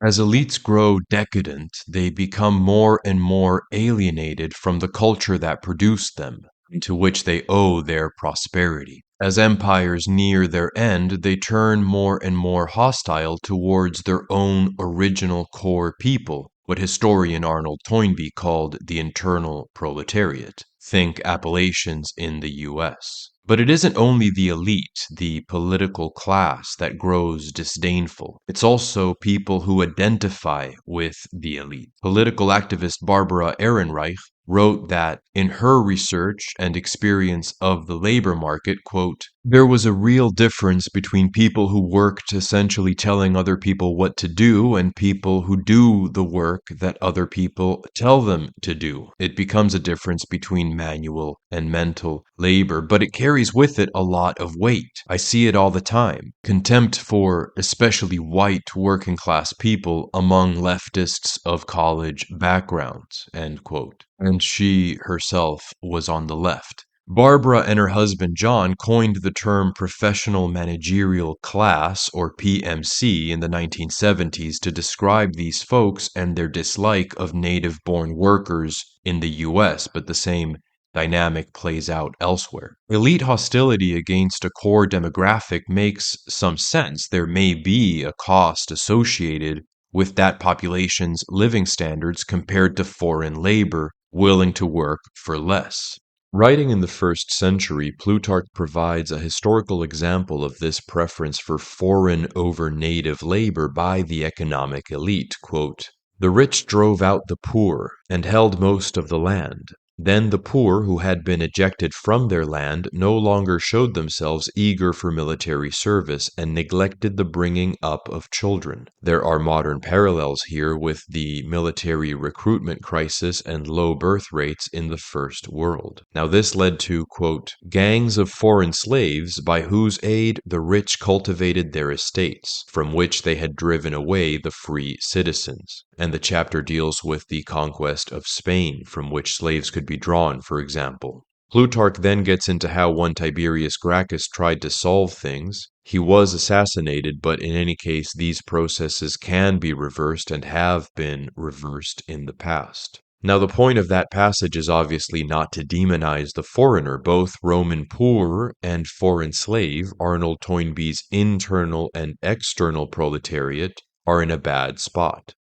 As elites grow decadent, they become more and more alienated from the culture that produced them, and to which they owe their prosperity. As empires near their end, they turn more and more hostile towards their own original core people, what historian Arnold Toynbee called the internal proletariat. Think Appalachians in the US. But it isn't only the elite, the political class, that grows disdainful. It's also people who identify with the elite. Political activist Barbara Ehrenreich wrote that in her research and experience of the labor market, quote, there was a real difference between people who worked essentially telling other people what to do and people who do the work that other people tell them to do. It becomes a difference between manual and mental labor, but it carries with it a lot of weight. I see it all the time. Contempt for especially white working class people among leftists of college backgrounds, end quote. And she herself was on the left. Barbara and her husband John coined the term professional managerial class, or PMC, in the 1970s to describe these folks and their dislike of native born workers in the US, but the same dynamic plays out elsewhere. Elite hostility against a core demographic makes some sense. There may be a cost associated with that population's living standards compared to foreign labor willing to work for less. Writing in the 1st century, Plutarch provides a historical example of this preference for foreign over native labor by the economic elite. Quote, the rich drove out the poor and held most of the land. Then the poor who had been ejected from their land no longer showed themselves eager for military service and neglected the bringing up of children. There are modern parallels here with the military recruitment crisis and low birth rates in the First World. Now this led to, quote, gangs of foreign slaves by whose aid the rich cultivated their estates, from which they had driven away the free citizens. And the chapter deals with the conquest of Spain, from which slaves could be drawn, for example. Plutarch then gets into how one Tiberius Gracchus tried to solve things. He was assassinated, but in any case, these processes can be reversed and have been reversed in the past. Now, the point of that passage is obviously not to demonize the foreigner. Both Roman poor and foreign slave, Arnold Toynbee's internal and external proletariat, are in a bad spot.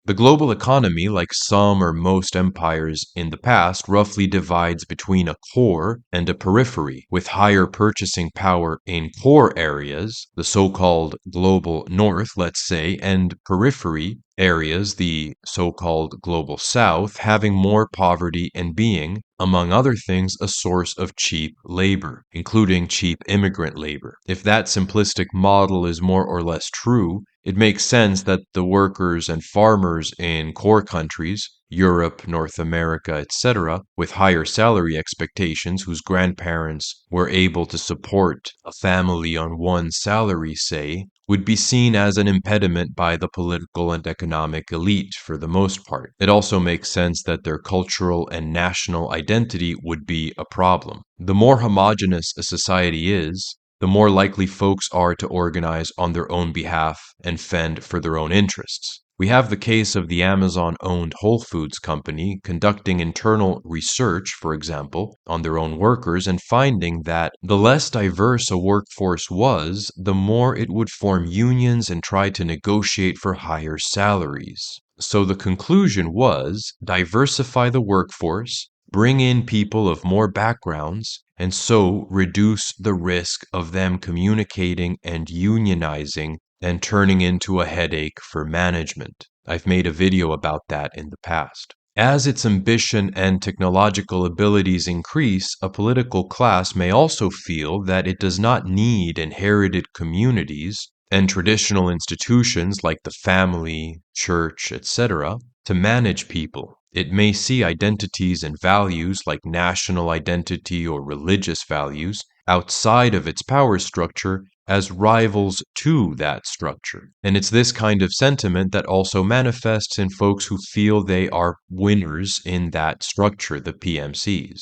The global economy, like some or most empires in the past, roughly divides between a core and a periphery, with higher purchasing power in core areas, the so-called global north, let's say, and periphery areas, the so-called global south, having more poverty and being, among other things, a source of cheap labor, including cheap immigrant labor. If that simplistic model is more or less true, it makes sense that the workers and farmers in core countries, Europe, North America, etc., with higher salary expectations, whose grandparents were able to support a family on one salary, say, would be seen as an impediment by the political and economic elite for the most part. It also makes sense that their cultural and national identity would be a problem. The more homogeneous a society is, the more likely folks are to organize on their own behalf and fend for their own interests. We have the case of the Amazon-owned Whole Foods company conducting internal research, for example, on their own workers and finding that the less diverse a workforce was, the more it would form unions and try to negotiate for higher salaries. So the conclusion was, diversify the workforce, bring in people of more backgrounds, and so reduce the risk of them communicating and unionizing and turning into a headache for management. I've made a video about that in the past. As its ambition and technological abilities increase, a political class may also feel that it does not need inherited communities and traditional institutions like the family, church, etc., to manage people. It may see identities and values like national identity or religious values outside of its power structure as rivals to that structure. And it's this kind of sentiment that also manifests in folks who feel they are winners in that structure, the PMCs.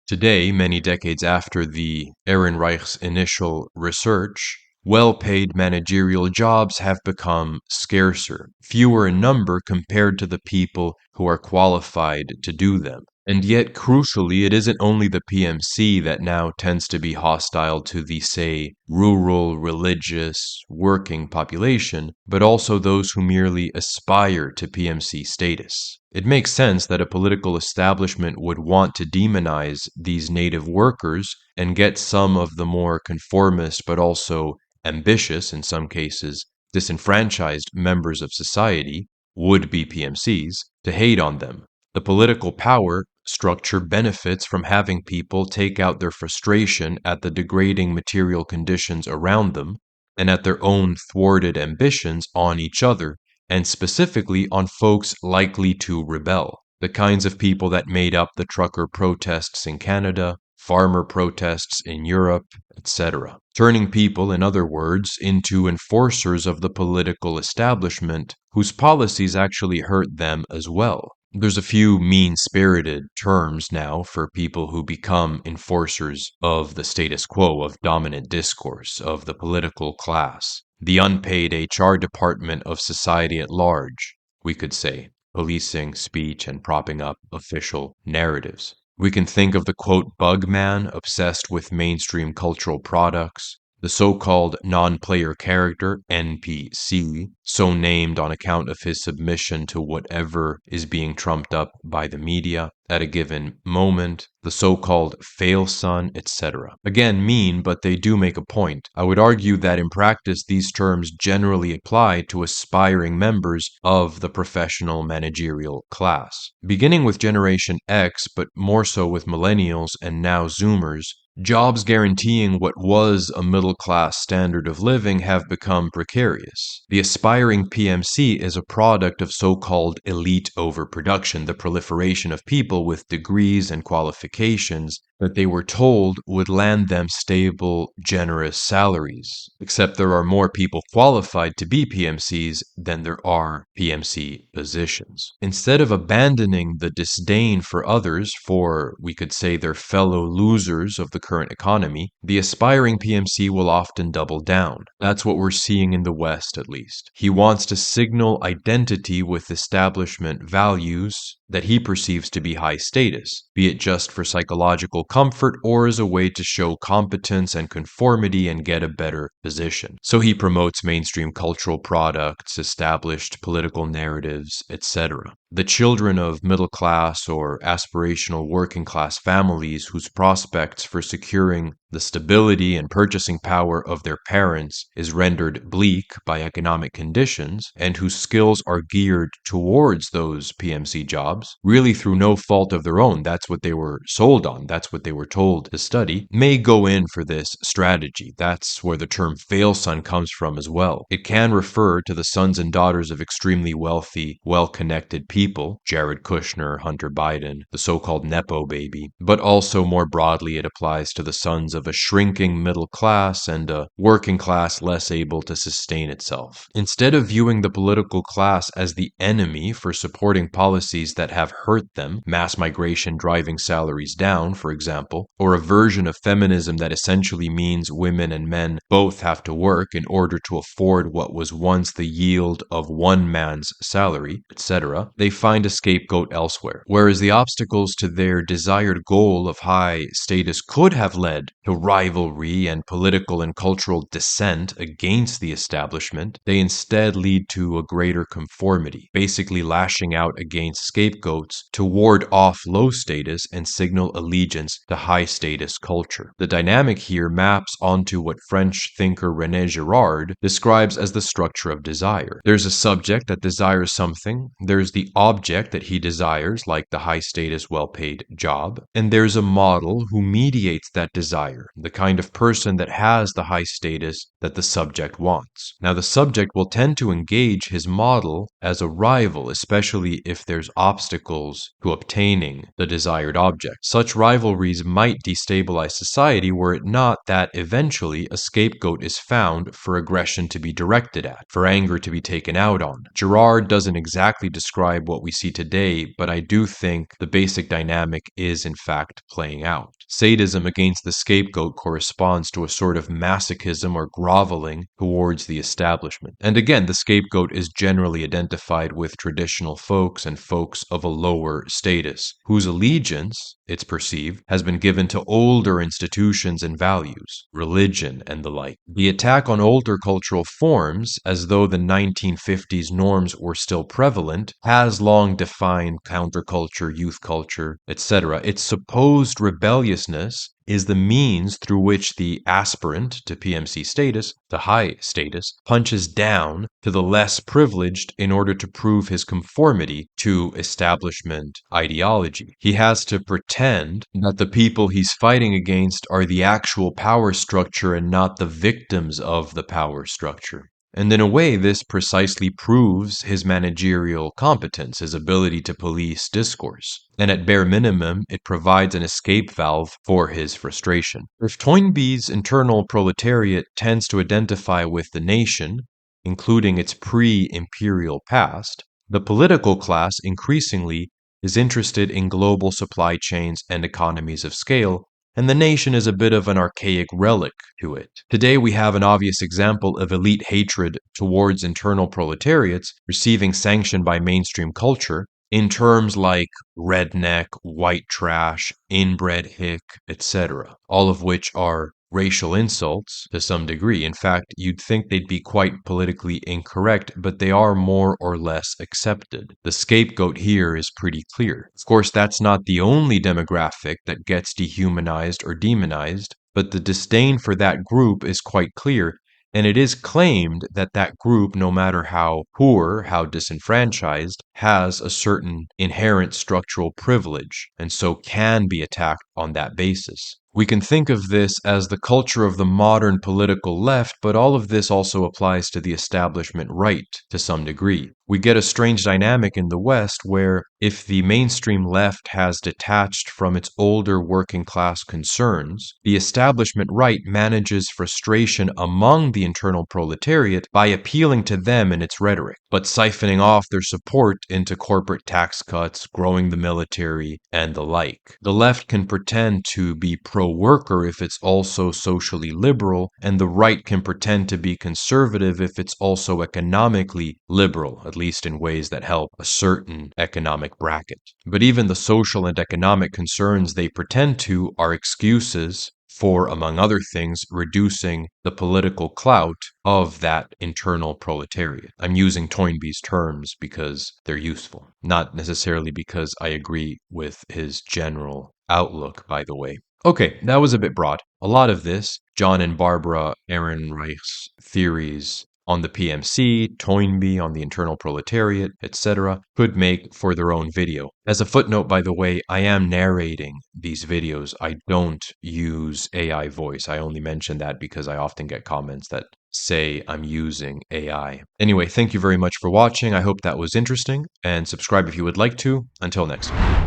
Today, many decades after the Ehrenreich's initial research, Well-paid managerial jobs have become scarcer, fewer in number compared to the people who are qualified to do them. And yet, crucially, it isn't only the PMC that now tends to be hostile to the, say, rural, religious, working population, but also those who merely aspire to PMC status. It makes sense that a political establishment would want to demonize these native workers and get some of the more conformist but also ambitious, in some cases, disenfranchised members of society, would-be PMCs, to hate on them. The political power structure benefits from having people take out their frustration at the degrading material conditions around them and at their own thwarted ambitions on each other, and specifically on folks likely to rebel. The kinds of people that made up the trucker protests in Canada, farmer protests in Europe, etc. Turning people, in other words, into enforcers of the political establishment whose policies actually hurt them as well. There's a few mean-spirited terms now for people who become enforcers of the status quo, of dominant discourse, of the political class. The unpaid HR department of society at large, we could say, policing speech and propping up official narratives. We can think of the quote bug man obsessed with mainstream cultural products, the so-called non-player character, NPC, so named on account of his submission to whatever is being trumped up by the media at a given moment, the so-called fail son, etc. Again, mean, but they do make a point. I would argue that in practice, these terms generally apply to aspiring members of the professional managerial class. Beginning with Generation X, but more so with millennials and now Zoomers, jobs guaranteeing what was a middle-class standard of living have become precarious. The aspiring PMC is a product of so-called elite overproduction, the proliferation of people with degrees and qualifications that they were told would land them stable, generous salaries. Except there are more people qualified to be PMCs than there are PMC positions. Instead of abandoning the disdain for others, for, we could say, their fellow losers of the current economy, the aspiring PMC will often double down. That's what we're seeing in the West, at least. He wants to signal identity with establishment values that he perceives to be high status, be it just for psychological comfort or as a way to show competence and conformity and get a better position. So he promotes mainstream cultural products, established political narratives, etc. The children of middle class or aspirational working class families whose prospects for securing the stability and purchasing power of their parents is rendered bleak by economic conditions, and whose skills are geared towards those PMC jobs, really through no fault of their own, that's what they were sold on, that's what they were told to study, may go in for this strategy. That's where the term fail son comes from as well. It can refer to the sons and daughters of extremely wealthy, well-connected people, Jared Kushner, Hunter Biden, the so-called Nepo baby, but also more broadly it applies to the sons of a shrinking middle class and a working class less able to sustain itself. Instead of viewing the political class as the enemy for supporting policies that have hurt them, mass migration driving salaries down, for example, or a version of feminism that essentially means women and men both have to work in order to afford what was once the yield of one man's salary, etc., they find a scapegoat elsewhere. Whereas the obstacles to their desired goal of high status could have led to rivalry and political and cultural dissent against the establishment, they instead lead to a greater conformity, basically lashing out against scapegoats to ward off low status and signal allegiance to high status culture. The dynamic here maps onto what French thinker René Girard describes as the structure of desire. There's a subject that desires something, there's the object that he desires, like the high status, well-paid job, and there's a model who mediates that desire, the kind of person that has the high status that the subject wants. Now, the subject will tend to engage his model as a rival, especially if there's obstacles to obtaining the desired object. Such rivalries might destabilize society were it not that eventually a scapegoat is found for aggression to be directed at, for anger to be taken out on. Girard doesn't exactly describe what we see today, but I do think the basic dynamic is in fact playing out. Sadism against the scapegoat scapegoat corresponds to a sort of masochism or groveling towards the establishment. And again, the scapegoat is generally identified with traditional folks and folks of a lower status, whose allegiance, it's perceived, has been given to older institutions and values, religion and the like. The attack on older cultural forms, as though the 1950s norms were still prevalent, has long defined counterculture, youth culture, etc. Its supposed rebelliousness is the means through which the aspirant to PMC status, to high status, punches down to the less privileged in order to prove his conformity to establishment ideology. He has to pretend that the people he's fighting against are the actual power structure and not the victims of the power structure. And in a way, this precisely proves his managerial competence, his ability to police discourse. And at bare minimum, it provides an escape valve for his frustration. If Toynbee's internal proletariat tends to identify with the nation, including its pre-imperial past, the political class increasingly is interested in global supply chains and economies of scale, and the nation is a bit of an archaic relic to it. Today we have an obvious example of elite hatred towards internal proletariats receiving sanction by mainstream culture in terms like redneck, white trash, inbred hick, etc., all of which are racial insults to some degree. In fact, you'd think they'd be quite politically incorrect, but they are more or less accepted. The scapegoat here is pretty clear. Of course, that's not the only demographic that gets dehumanized or demonized, but the disdain for that group is quite clear, and it is claimed that that group, no matter how poor, how disenfranchised, has a certain inherent structural privilege, and so can be attacked on that basis. We can think of this as the culture of the modern political left, but all of this also applies to the establishment right to some degree. We get a strange dynamic in the West where, if the mainstream left has detached from its older working class concerns, the establishment right manages frustration among the internal proletariat by appealing to them in its rhetoric, but siphoning off their support into corporate tax cuts, growing the military, and the like. The left can pretend to be pro-worker if it's also socially liberal, and the right can pretend to be conservative if it's also economically liberal, at least in ways that help a certain economic bracket. But even the social and economic concerns they pretend to are excuses for, among other things, reducing the political clout of that internal proletariat. I'm using Toynbee's terms because they're useful, not necessarily because I agree with his general outlook, by the way. Okay, that was a bit broad. A lot of this, John and Barbara Ehrenreich's theories on the PMC, Toynbee on the internal proletariat, etc., could make for their own video. As a footnote, by the way, I am narrating these videos. I don't use AI voice. I only mention that because I often get comments that say I'm using AI. Anyway, thank you very much for watching. I hope that was interesting, and subscribe if you would like to. Until next time.